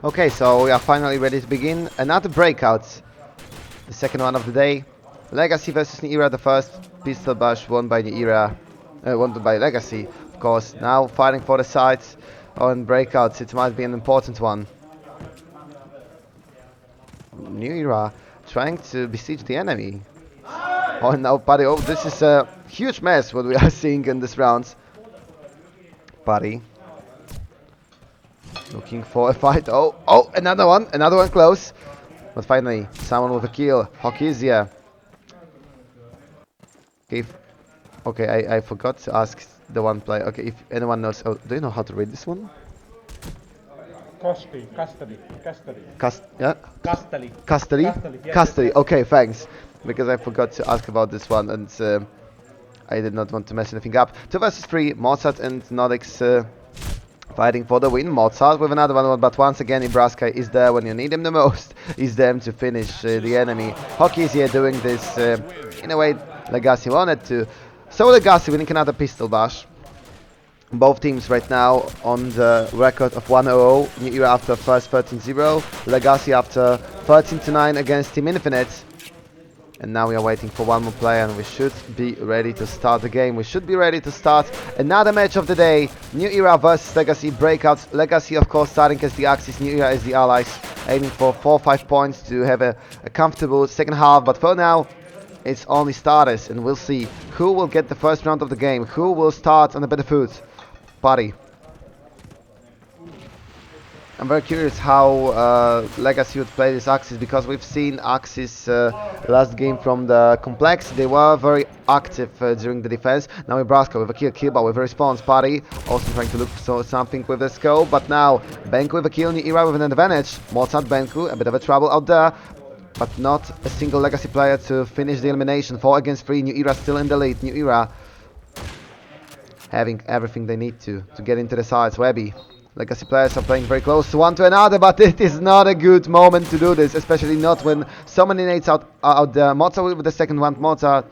Okay, so we are finally ready to begin another breakout. The second one of the day. Legacy versus NEWERA, the first pistol bash won by NEWERA, won by Legacy. Of course, now fighting for the sides on breakouts, it might be an important one. NEWERA trying to besiege the enemy. Oh no, Buddy, oh, this is a huge mess what we are seeing in this round. Buddy. Looking for a fight. Oh, another one close. But finally, someone with a kill. Hokizia. Okay, I forgot to ask the one player. Okay, if anyone knows. Oh, do you know how to read this one? Custody. Yeah? Custody. Custody? Yes, Custody. yes. Okay, thanks. Because I forgot to ask about this one and I did not want to mess anything up. 2 versus 3, Mozart and Nodix fighting for the win. Mozart with another one, but once again, Nebraska is there when you need him the most. He's there to finish the enemy. Hockey is here doing this in a way Legacy wanted to. So Legacy winning another pistol bash. Both teams right now on the record of 1-0. NEWERA after first 13-0. Legacy after 13-9 against Team Infinite. And now we are waiting for one more player and we should be ready to start the game. We should be ready to start another match of the day. NEWERA versus Legacy Breakout. Legacy, of course, starting as the Axis. NEWERA as the allies. Aiming for 4-5 points to have a comfortable second half. But for now, it's only starters. And we'll see who will get the first round of the game. Who will start on the better foot. Party. I'm very curious how Legacy would play this Axis, because we've seen Axis last game from the Complex. They were very active during the defense. Now Nebraska with a kill, Kiba with a response. Party also trying to look for something with the scope, but now Benku with a kill, NEWERA with an advantage. Mozart, Benku, a bit of a trouble out there, but not a single Legacy player to finish the elimination. 4 against 3, NEWERA still in the lead. NEWERA having everything they need to get into the sides. Webby. Legacy players are playing very close one to another, but it is not a good moment to do this, especially not when so many nades out there. Mozart with the second one, Mozart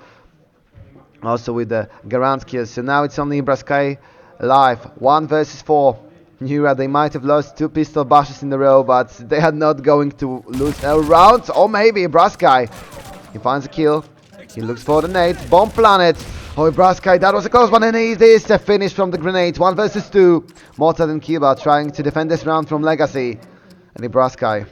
also with the Garant kill. So now it's only Nebraska live, 1 versus 4. NEWERA, they might have lost 2 pistol bashes in a row, but they are not going to lose a round. Or maybe Nebraska. He finds a kill. He looks for the nade. Bomb planet. Oh, Nebraska, that was a close one, and it is a finish from the grenade. 1 versus 2. Mozart and Kiba trying to defend this round from Legacy. And Nebraska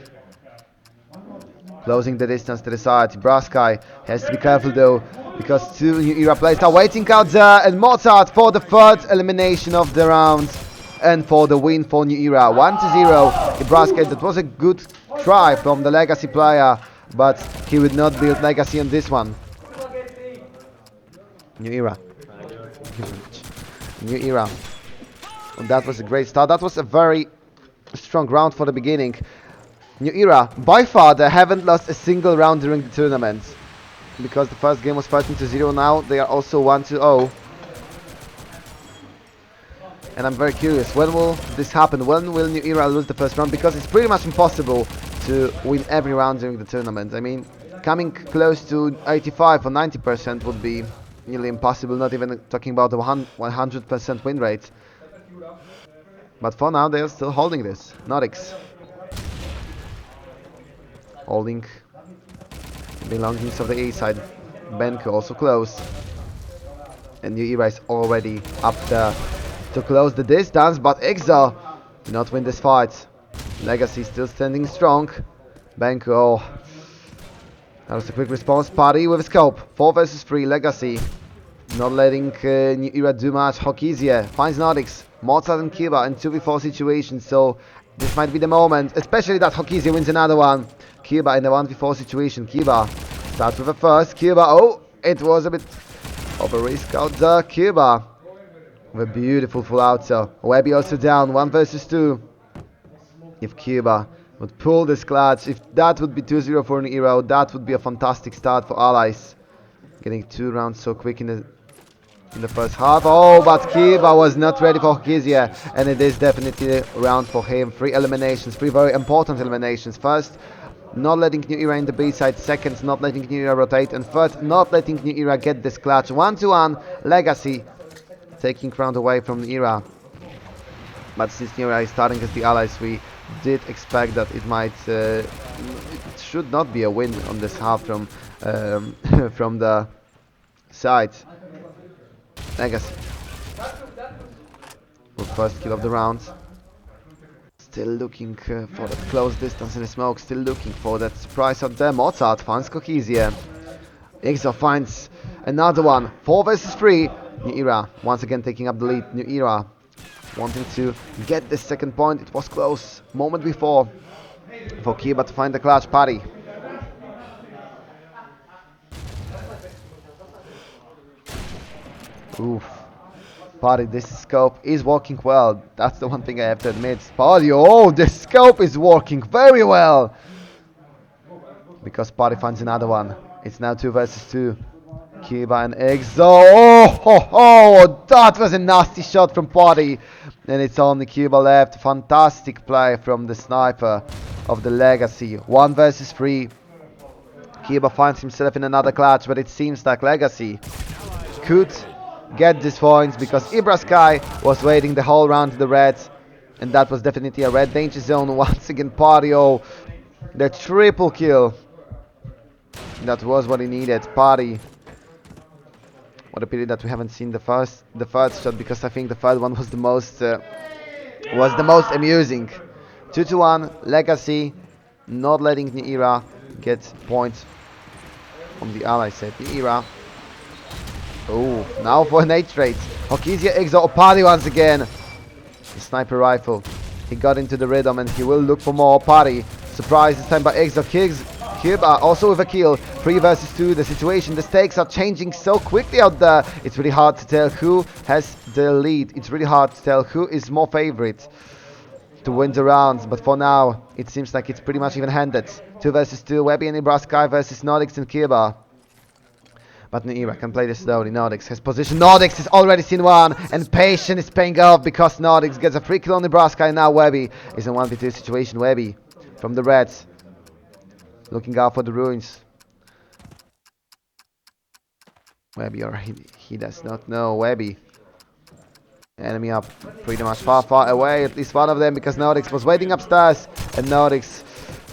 closing the distance to the side. Nebraska has to be careful though, because 2 NEWERA players are waiting out there. And Mozart for the third elimination of the round and for the win for NEWERA. 1-0. Nebraska, that was a good try from the Legacy player, but he would not build Legacy on this one. NEWERA. NEWERA. And that was a great start. That was a very strong round for the beginning. NEWERA, by far, they haven't lost a single round during the tournament. Because the first game was 13-0, now they are also 1-0. And I'm very curious, when will this happen? When will NEWERA lose the first round? Because it's pretty much impossible to win every round during the tournament. I mean, coming close to 85 or 90% would be nearly impossible, not even talking about the 100% win rate. But for now, they are still holding this. Nodix holding belongings of the A side. Benku also close. And NEWERA is already up there to close the distance, but Exile did not win this fight. Legacy still standing strong. Benku, oh. That was a quick response. Party with a scope. 4 versus 3. Legacy not letting NEWERA do much. Hokizia finds Nodix. Mozart and Kiba in 2v4 situations, so this might be the moment, especially that Hokizia wins another one. Kiba in a 1v4 situation. Kiba starts with a first. Kiba, oh, it was a bit of a risk out there. Kiba with a beautiful full outer. Webby also down. 1 versus 2. If Kiba would pull this clutch, if that would be 2-0 for NEWERA, that would be a fantastic start for allies. Getting 2 rounds so quick in the first half. Oh, but Kiba was not ready for Hokizia, and it is definitely a round for him. 3 eliminations, 3 very important eliminations. First, not letting NEWERA in the B side. Second, not letting NEWERA rotate. And third, not letting NEWERA get this clutch. 1-1, Legacy taking round away from NEWERA. But since NEWERA is starting as the allies, we did expect that it might, it should not be a win on this half from from the side. Legacy with first kill of the round. Still looking for that close distance in the smoke. Still looking for that surprise out there. Mozart finds Cohesive. Exo finds another one. 4 versus 3. NEWERA once again taking up the lead. NEWERA wanting to get the second point. It was close moment before for Kiba to find the clutch party. Oof. Party, this scope is working well. That's the one thing I have to admit. Party, oh, this scope is working very well. Because Party finds another one. It's now 2 versus 2. Kiba and Exo. Oh, that was a nasty shot from Party. And it's only Kiba left. Fantastic play from the sniper of the Legacy. 1 versus 3. Kiba finds himself in another clutch, but it seems like Legacy could get these points because Ibraskai was waiting the whole round to the Reds, and that was definitely a red danger zone. Once again, Pario, the triple kill. That was what he needed. Party. What a pity that we haven't seen the third shot, because I think the third one was the most amusing. 2-1 Legacy, not letting NEWERA get points from the ally set. NEWERA. Oh, now for an 8 rate. Hokizia Exo Party once again. The sniper rifle. He got into the rhythm and he will look for more. Party. Surprise this time by Exo. Kiba also with a kill. 3 versus 2. The situation, the stakes are changing so quickly out there. It's really hard to tell who has the lead. It's really hard to tell who is more favorite to win the rounds. But for now, it seems like it's pretty much even-handed. 2 versus 2. Webby and Ibraskai versus Nordics and Kiba. But NEWERA can play this slowly. Nordics has position. Nordics has already seen one. And patience is paying off because Nordics gets a free kill on Nebraska. And now Webby is in 1v2 situation. Webby from the Reds. Looking out for the ruins. Webby, or he does not know. Webby. Enemy up pretty much far away. At least one of them, because Nordics was waiting upstairs. And Nordics,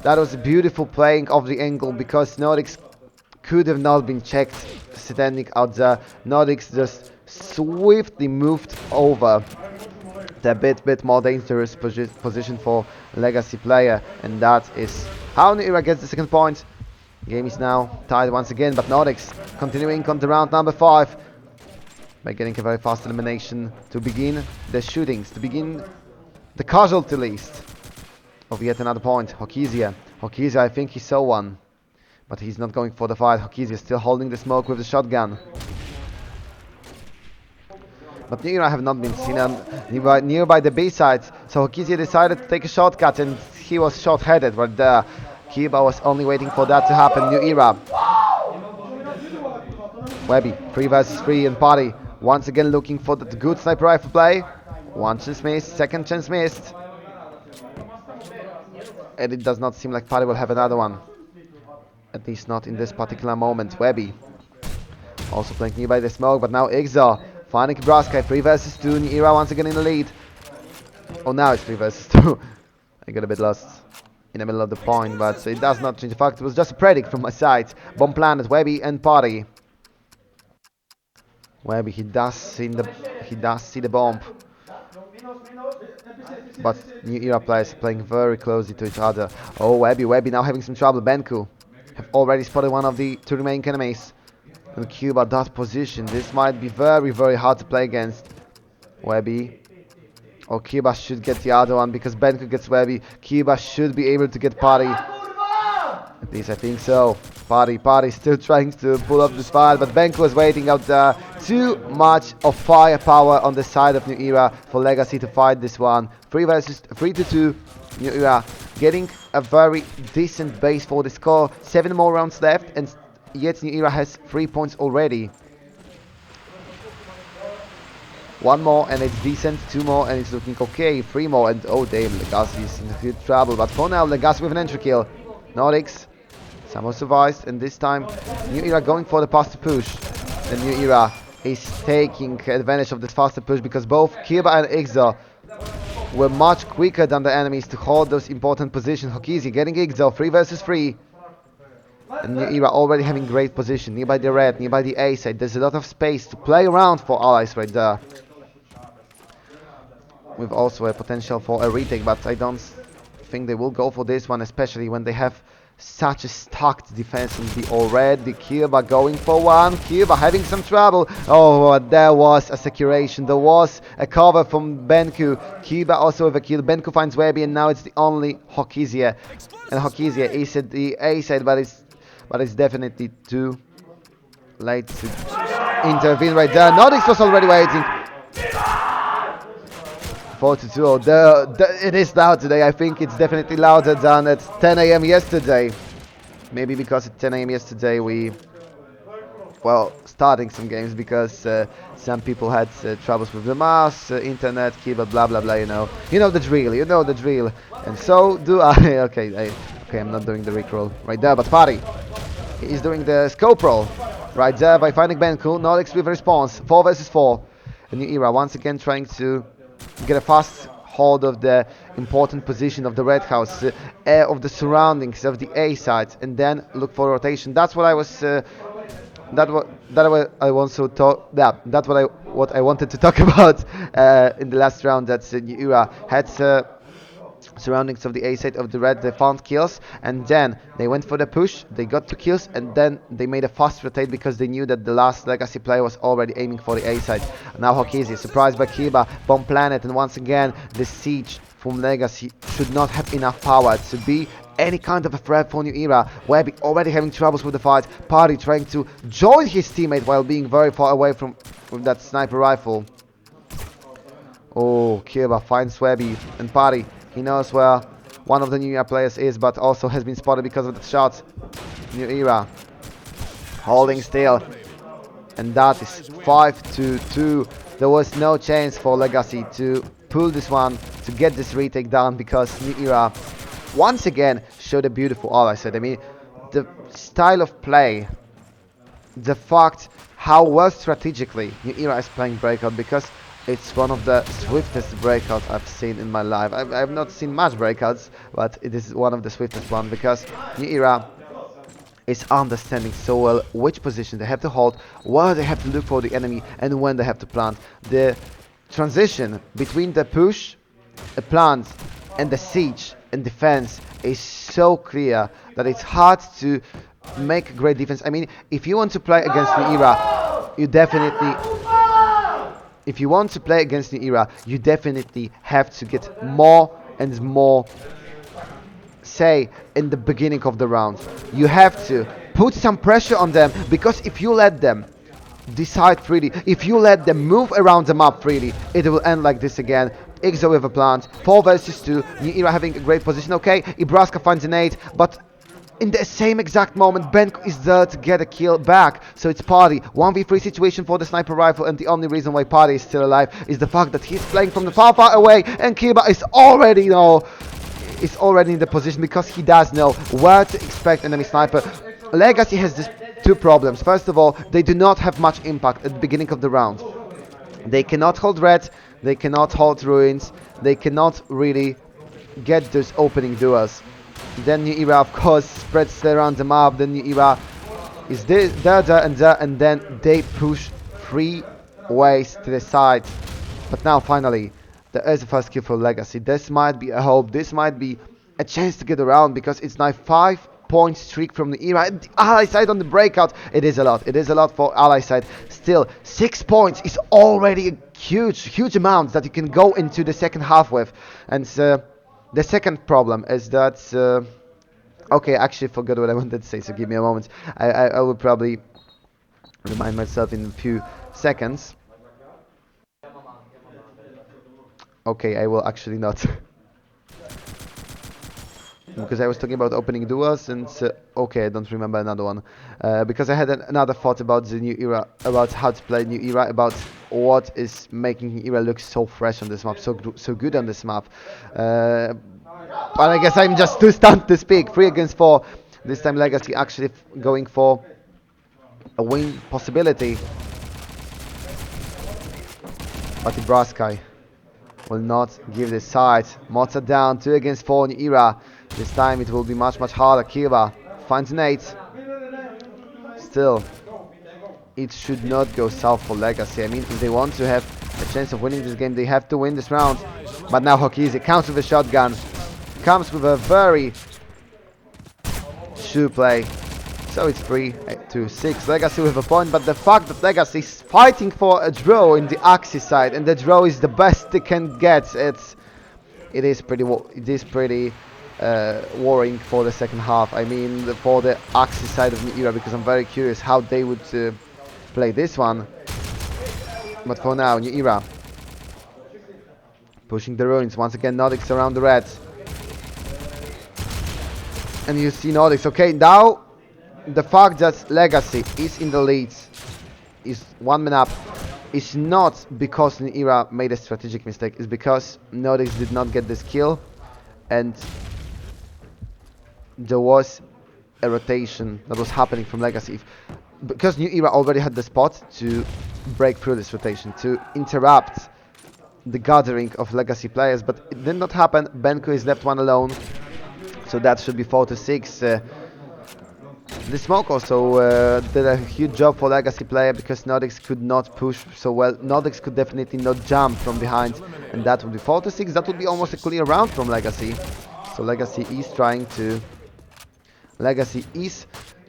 that was a beautiful playing of the angle, because Nordics could have not been checked standing out there. Nordics just swiftly moved over the bit more dangerous position for Legacy player, and that is how NEWERA gets the second point. Game is now tied once again, but Nordics continuing on to round number 5 by getting a very fast elimination to begin the shootings, to begin the casualty list of yet another point. Hokizia, I think he saw one, but he's not going for the fight. Hokizia still holding the smoke with the shotgun. But NEWERA have not been seen nearby the B side, so Hokizia decided to take a shortcut, and he was short-headed right there. Kiba was only waiting for that to happen. NEWERA. Webby, 3 versus 3, and Party once again looking for the good sniper rifle play. One chance missed, second chance missed. And it does not seem like Party will have another one. At least not in this particular moment. Webby also playing nearby the smoke, but now Exo finding Nebraska. 3 versus 2. NEWERA once again in the lead. Oh, now it's 3 versus 2. I got a bit lost in the middle of the point, but it does not change the fact. It was just a predict from my side. Bomb planted. Webby and Party. Webby, he does see the bomb. But NEWERA players playing very closely to each other. Oh, Webby now having some trouble. Benku have already spotted one of the 2 remaining enemies. And Cuba does position. This might be very, very hard to play against. Webby. Or Cuba should get the other one, because Benku gets Webby. Cuba should be able to get Party. At least I think so. Party still trying to pull up this fight, but Benku is waiting out there. Too much of firepower on the side of NEWERA for Legacy to fight this one. 3 to 2. NEWERA getting a very decent base for the score. 7 more rounds left, and yet NEWERA has 3 points already. 1 more and it's decent, 2 more and it's looking okay, 3 more and oh damn, Legacy is in huge trouble. But for now, Legacy with an entry kill. Nordics somehow survives, and this time NEWERA going for the faster push. And NEWERA is taking advantage of this faster push, because both Kiba and Exo were much quicker than the enemies to hold those important positions. Hokizi getting Igzo, 3 versus 3. And NEWERA already having great position, nearby the red, nearby the A side. There's a lot of space to play around for allies right there. With also a potential for a retake, but I don't think they will go for this one, especially when they have such a stacked defense in the already. Kirba going for one. Kirba having some trouble. Oh, there was a securation. There was a cover from Benku. Kirba also with a kill. Benku finds Webby, and now it's the only Hokizia. And Hokizia is at the A side, but it's definitely too late to intervene right there. Nordics was already waiting. 4-2. It is loud today. I think it's definitely louder than at 10 a.m. yesterday. Maybe because at 10 a.m. yesterday we, well, starting some games because some people had troubles with the mouse, internet, keyboard, blah blah blah. You know the drill. You know the drill. And so do I. Okay, I'm not doing the rickroll right there, but Fari is doing the scope roll right there by finding Benku. Nordics with a response. 4 versus 4. A NEWERA once again trying to get a fast hold of the important position of the red house, of the surroundings of the A side, and then look for rotation. That's what I was. I want to talk. Yeah, that's what I wanted to talk about in the last round. That NEWERA had surroundings of the A side of the red. They found kills, and then they went for the push. They got 2 kills, and then they made a fast rotate because they knew that the last Legacy player was already aiming for the A side. Now Hokizi, surprised by Kiba, bomb planet, and once again the siege from Legacy should not have enough power to be any kind of a threat for NEWERA. Webby already having troubles with the fight. Party trying to join his teammate while being very far away from with that sniper rifle. Oh, Kiba finds Webby, and Party, he knows where one of the NEWERA players is, but also has been spotted because of the shot. NEWERA holding still, and that is 5-2. There was no chance for Legacy to pull this one, to get this retake down, because NEWERA once again showed a beautiful all I said. I mean, the style of play, the fact how well strategically NEWERA is playing Breakout, because it's one of the swiftest breakouts I've seen in my life. I've not seen much breakouts, but it is one of the swiftest ones because NEWERA is understanding so well which position they have to hold, where they have to look for the enemy, and when they have to plant. The transition between the push, the plant, and the siege and defense is so clear that it's hard to make great defense. I mean, if you want to play against NEWERA, you definitely... If you want to play against NEWERA, you definitely have to get more and more say in the beginning of the round. You have to put some pressure on them, because if you let them decide freely, if you let them move around the map freely, it will end like this again. Igzo with a plant, 4 versus 2, NEWERA having a great position. Okay, Ibraska finds an 8, but in the same exact moment, Benko is there to get a kill back. So it's Party. 1v3 situation for the sniper rifle, and the only reason why Party is still alive is the fact that he's playing from the far away, and Kiba is already, is already in the position, because he does know where to expect enemy sniper. Legacy has these 2 problems. First of all, they do not have much impact at the beginning of the round. They cannot hold red, they cannot hold ruins, they cannot really get those opening duels. Then NEWERA, of course, spreads around the map. Then NEWERA is there, and then they push 3 ways to the side. But now, finally, there is a first kill for Legacy. This might be a hope. This might be a chance to get around, because it's now 5-point streak from NEWERA. And the ally side on the Breakout. It is a lot. It is a lot for ally side. Still, 6 points is already a huge amount that you can go into the second half with. And the second problem is that, okay, I actually forgot what I wanted to say, so give me a moment. I will probably remind myself in a few seconds. Okay, I will actually not. Because I was talking about opening duels, and okay, I don't remember another one. Because I had another thought about the NEWERA, about how to play NEWERA, about what is making NEWERA look so fresh on this map, so good on this map. But I guess I'm just too stunned to speak. 3 against 4. This time Legacy actually going for a win possibility. But Ibraskai will not give this side. Mozart down, 2 against 4, NEWERA. This time it will be much harder. Kiva finds an 8. Still, it should not go south for Legacy. I mean, if they want to have a chance of winning this game, they have to win this round. But now Hokizi comes with a shotgun, comes with a very shoe play. So it's 3-6. Legacy with a point, but the fact that Legacy is fighting for a draw in the Axis side, and the draw is the best they can get, it is pretty worrying for the second half. I mean, for the Axis side of NEWERA, because I'm very curious how they would play this one. But for now, NEWERA pushing the ruins once again. Nordics around the reds, and you see Nordics. Okay, now the fact that Legacy is in the lead, is 1 man up, is not because NEWERA made a strategic mistake. It's because Nordics did not get this kill, and there was a rotation that was happening from Legacy. Because NEWERA already had the spot to break through this rotation, to interrupt the gathering of Legacy players, but it did not happen. Benko is left 1 alone, so that should be 4-6. The smoke also did a huge job for Legacy player, because Nordics could not push so well. Nordics could definitely not jump from behind, and that would be 4-6. That would be almost a clear round from Legacy. So Legacy is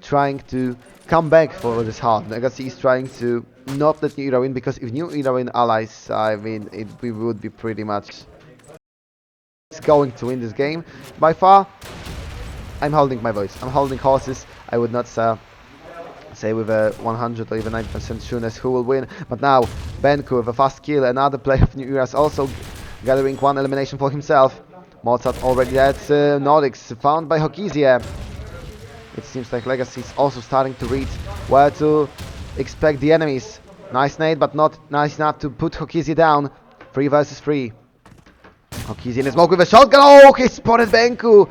trying to come back for this hard. Legacy is trying to not let NEWERA win, because if NEWERA win allies, I mean, we would be pretty much going to win this game. By far, I'm holding my voice. I'm holding horses. I would not say with a 100 or even 90% sureness who will win. But now, Benko with a fast kill. Another player of NEWERA is also gathering 1 elimination for himself. Mozart already dead. Nordics found by Hokizi. It seems like Legacy is also starting to read where to expect the enemies. Nice nade, but not nice enough to put Hokizi down. 3 versus 3. Hokizi in the smoke with a shotgun. Oh, he spotted Benku.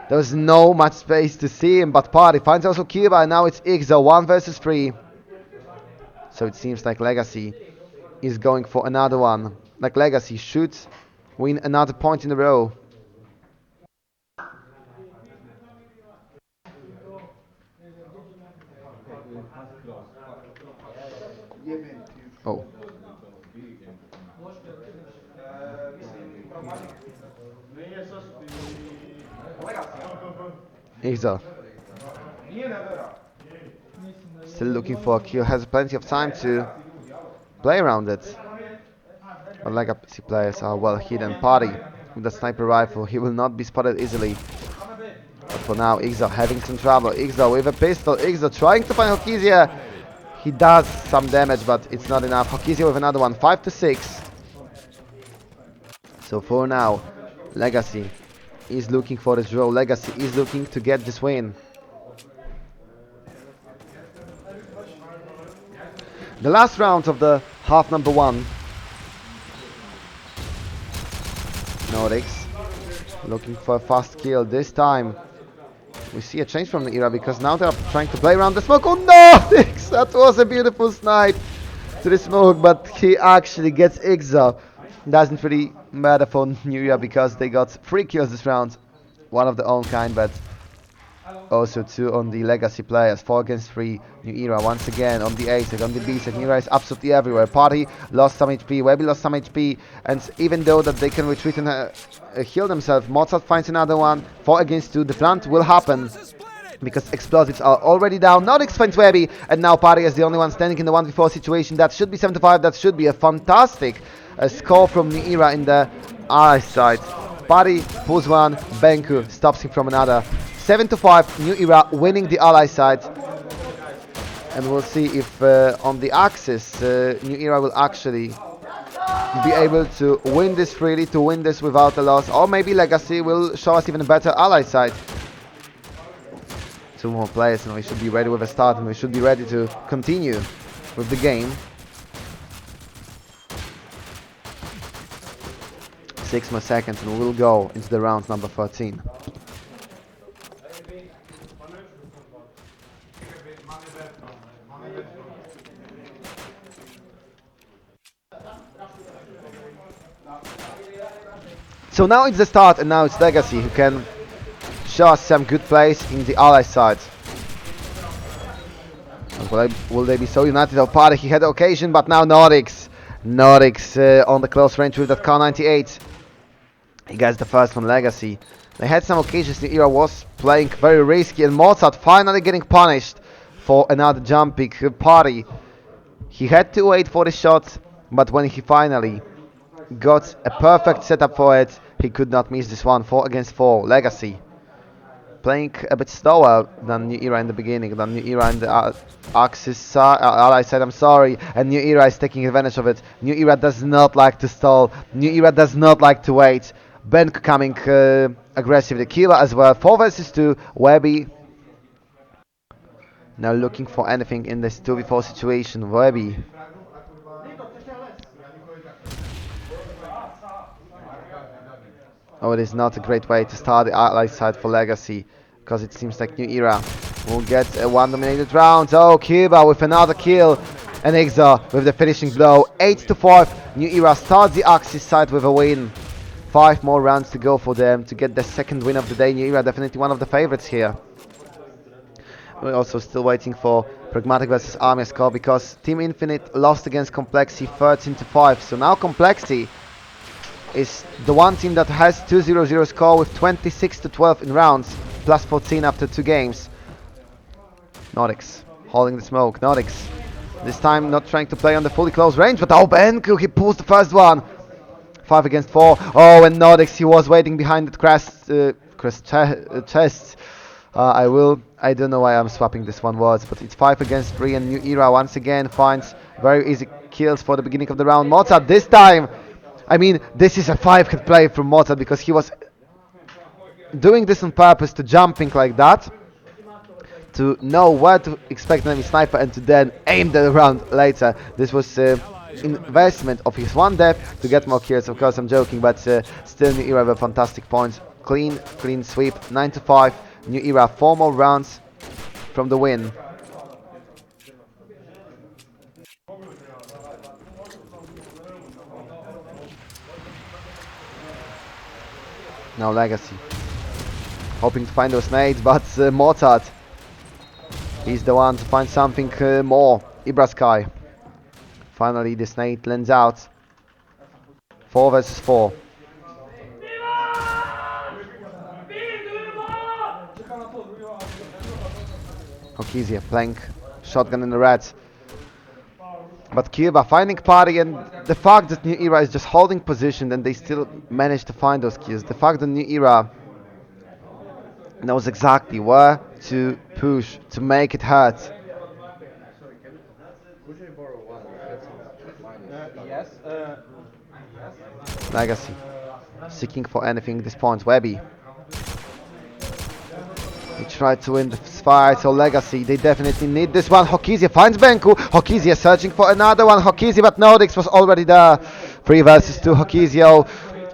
There was no much space to see him, but Party finds also Kiva, and now it's Igzo, 1 versus 3. So it seems like Legacy is going for another one. Like Legacy should win another point in a row. Oh. Igzo. Still looking for a kill, has plenty of time to play around it. But Legacy players are well hidden. Party with the sniper rifle, he will not be spotted easily. But for now, Igzo having some trouble. Igzo with a pistol. Igzo trying to find Hokizi. He does some damage, but it's not enough. Hokizi with another one, 5-6. So for now, Legacy is looking for this draw. Legacy is looking to get this win. The last round of the half number 1. Nordics looking for a fast kill. This time we see a change from NEWERA, because now they're trying to play around the smoke. Oh no! That was a beautiful snipe to the smoke, but he actually gets Igzo. Doesn't really matter for NEWERA, because they got 3 kills this round. 1 of their own kind, but also 2 on the Legacy players. 4 against 3. NEWERA once again on the A side, on the B side. NEWERA is absolutely everywhere. Party lost some HP, Webby lost some HP, and even though that they can retreat and heal themselves, Mozart finds another one. 4 against 2. The plant will happen, because explosives are already down. Nordics finds Webby, and now Party is the only one standing in the 1v4 situation. That should be 75. That should be a fantastic score from NEWERA in the ally side. Party pulls one, Benku stops him from another. 7-5, NEWERA winning the ally side. And we'll see if on the Axis, NEWERA will actually be able to win this freely, to win this without a loss. Or maybe Legacy will show us even a better ally side. 2 more players, and we should be ready with a start, and we should be ready to continue with the game. 6 more seconds, and we'll go into the round number 13. So now it's the start, and now it's Legacy who can show us some good plays in the ally side. Will they be so united or party? He had the occasion, but now Nordics on the close range with that Kar98. He gets the first one, Legacy. They had some occasions NEWERA was playing very risky, and Mozart finally getting punished for another jumping party. He had to wait for the shot, but when he finally got a perfect setup for it, he could not miss this one. 4 against 4, Legacy. Playing a bit slower than NEWERA in the beginning, than NEWERA in the Axis ally side, I'm sorry, and NEWERA is taking advantage of it. NEWERA does not like to stall, NEWERA does not like to wait. Ben coming aggressively, Kiva as well, 4 versus 2, Webby. Now looking for anything in this 2v4 situation, Webby. Oh, it is not a great way to start the ally side for Legacy, because it seems like NEWERA will get a one dominated round. Oh, Kiva with another kill, and Ixa with the finishing blow. 8-5, NEWERA starts the Axis side with a win. 5 more rounds to go for them to get the second win of the day. NEWERA definitely one of the favorites here. We're also still waiting for Pragmatic versus Army score, because Team Infinite lost against Complexity 13-5. So now Complexity is the one team that has 2-0-0 score with 26-12 in rounds, plus 14 after 2 games. Nordics holding the smoke. Nordics this time not trying to play on the fully close range, but Benku, he pulls the first one. 5 against 4. Oh, and Nordics, he was waiting behind the chest. I don't know why I'm swapping this one words, but it's 5 against 3, and NEWERA once again finds very easy kills for the beginning of the round. Mozart this time, I mean, this is a 5-hit play from Mozart, because he was doing this on purpose to jumping like that, to know where to expect an enemy sniper and to then aim the round later. This was investment of his one death to get more kills. Of course, I'm joking, but still NEWERA have fantastic points. Clean sweep, 9-5. NEWERA 4 more rounds from the win. Now Legacy hoping to find those nades, but Mozart, he's the one to find something more. Ibra Sky. Finally, this nade lands out. 4 versus 4. Hokizia playing shotgun in the red. But Cuba finding party, and the fact that NEWERA is just holding position and they still manage to find those kills. The fact that NEWERA knows exactly where to push to make it hurt. Legacy seeking for anything at this point. Webby, he tried to win this fight, so Legacy, they definitely need this one. Hokizia finds Benku. Hokizia searching for another one. Hokizia, but Nordics was already there. 3 versus 2 Hokizia.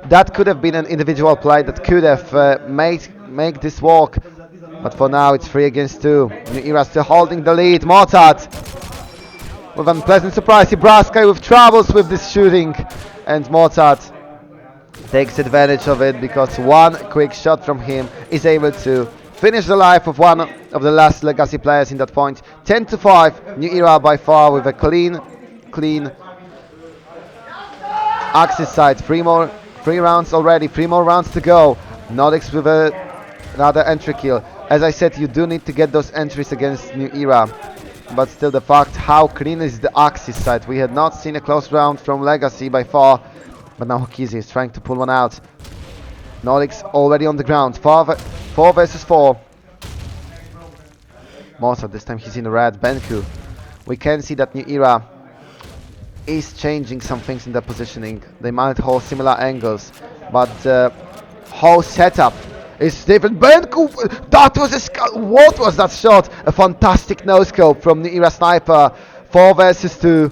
That could have been an individual play that could have make this work. But for now, it's 3 against 2. NEWERA still holding the lead. Mozart with an unpleasant surprise. Nebraska with troubles with this shooting. And Mozart takes advantage of it, because one quick shot from him is able to finish the life of one of the last Legacy players in that point. 10-5, NEWERA by far with a clean Axis side. 3 rounds already, 3 more rounds to go. Nordics with another entry kill. As I said, you do need to get those entries against NEWERA, but still the fact how clean is the Axis side. We had not seen a close round from Legacy by far, but now Hokizia is trying to pull one out. Nordics already on the ground. 4 versus 4. Mozart, this time he's in the red. Benku. We can see that NEWERA is changing some things in their positioning. They might hold similar angles, but the whole setup is different. Benku, that was what was that shot? A fantastic no-scope from NEWERA sniper. 4 versus 2.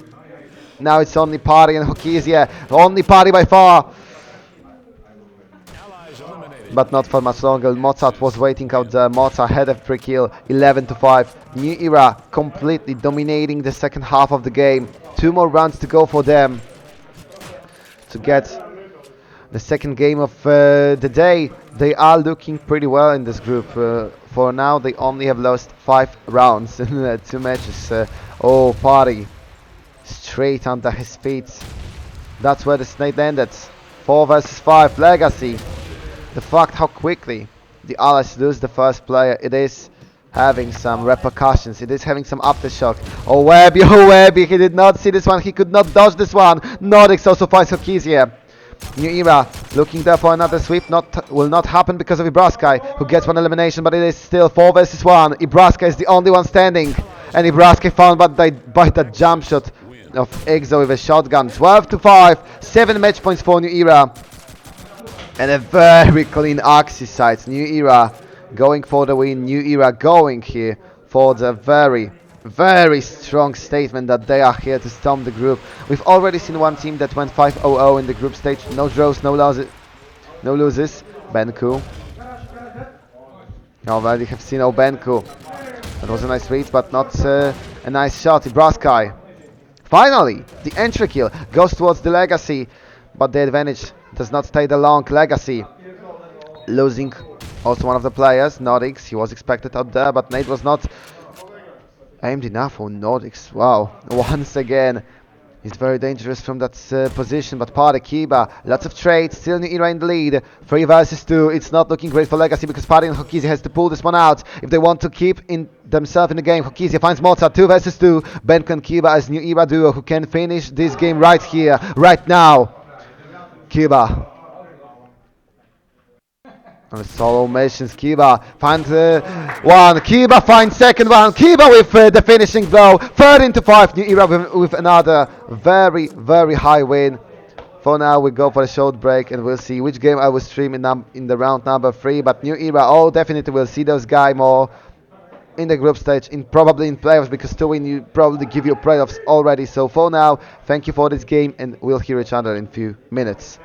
Now it's only Party and Hokizia. Only Party by far. But not for much longer. Mozart was waiting out there. Mozart had a free kill. 11-5. NEWERA completely dominating the second half of the game. 2 more rounds to go for them to get the second game of the day. They are looking pretty well in this group. For now, they only have lost 5 rounds in 2 matches. Oh, Party straight under his feet. That's where the snake ended. 4 versus 5. Legacy. The fact how quickly the Allies lose the first player, it is having some repercussions. It is having some aftershock. Oh, Webby, he did not see this one. He could not dodge this one. Nordics also finds Hokizia. NEWERA looking there for another sweep. Will not happen because of Ibraskai, who gets 1 elimination, but it is still 4 versus 1. Ibraskai is the only one standing, and Ibraskai found by that jump shot of Exo with a shotgun. 12 to 5, 7 match points for NEWERA, and a very clean Axis side. NEWERA going for the win. NEWERA going here for the very strong statement that they are here to stomp the group. We've already seen one team that went 5-0 in the group stage. No draws, no losses. Benku. Already have seen Benku. That was a nice read, but not a nice shot. Ibraskai. Finally, the entry kill goes towards the Legacy, but the advantage does not stay the long. Legacy losing also one of the players, Nordics. He was expected out there, but Nate was not aimed enough for Nordics. Wow, once again, he's very dangerous from that position. But Party, Kiba, lots of trades, still NEWERA in the lead. 3 versus 2, it's not looking great for Legacy because Party and Hokizia has to pull this one out if they want to keep themselves in the game. Hokizia finds Mozart, 2 versus 2. Benko and Kiba as NEWERA duo who can finish this game right here, right now. Kiba. On solo missions, Kiba finds one. Kiba finds second one. Kiba with the finishing blow. 13 to 5. NEWERA with another very high win. For now, we go for a short break and we'll see which game I will stream in the round number 3. But NEWERA, oh, definitely will see those guys more in the group stage, probably in playoffs, because to win you probably give you playoffs already. So for now, thank you for this game and we'll hear each other in a few minutes.